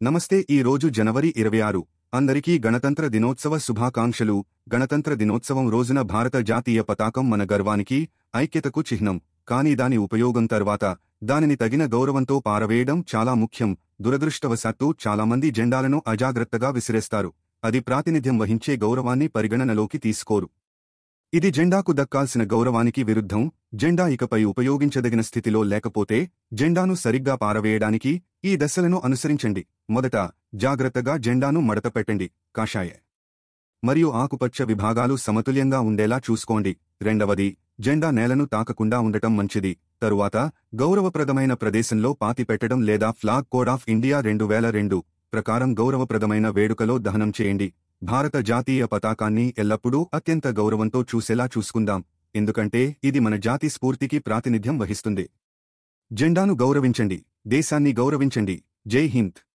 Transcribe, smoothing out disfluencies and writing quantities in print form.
నమస్తే. ఈ రోజు జనవరి 26. అందరికీ గణతంత్ర దినోత్సవ శుభాకాంక్షలు. గణతంత్ర దినోత్సవం రోజున భారత జాతీయ పతాకం మన గర్వానికి, ఐక్యతకు చిహ్నం. కానీ దాని ఉపయోగం తర్వాత దానిని తగిన గౌరవంతో పారవేయడం చాలా ముఖ్యం. దురదృష్టవశాత్తు చాలామంది జెండాలను అజాగ్రత్తగా విసిరేస్తారు. అది ప్రాతినిధ్యం వహించే గౌరవాన్ని పరిగణనలోకి తీసుకోరు. ఇది జెండాకు దక్కాల్సిన గౌరవానికి విరుద్ధం. జెండా ఇకపై ఉపయోగించదగిన స్థితిలో లేకపోతే జెండాను సరిగ్గా పారవేయడానికి ఈ దశలను అనుసరించండి. మొదట, జాగ్రత్తగా జెండాను మడతపెట్టండి. కాషాయ మరియు ఆకుపచ్చ విభాగాలు సమతుల్యంగా ఉండేలా చూసుకోండి. రెండవది, జెండా నేలను తాకకుండా ఉండటం మంచిది. తరువాత, గౌరవప్రదమైన ప్రదేశంలో పాతిపెట్టడం లేదా ఫ్లాగ్ కోడ్ ఆఫ్ ఇండియా 2002 ప్రకారం గౌరవప్రదమైన వేడుకలో దహనం చేయండి. భారత జాతీయ పతాకాన్ని ఎల్లప్పుడూ అత్యంత గౌరవంతో చూసేలా చూసుకుందాం, ఎందుకంటే ఇది మన జాతి స్ఫూర్తికి ప్రాతినిధ్యం వహిస్తుంది. జెండాను గౌరవించండి, దేశాన్ని గౌరవించండి. జై హింద్.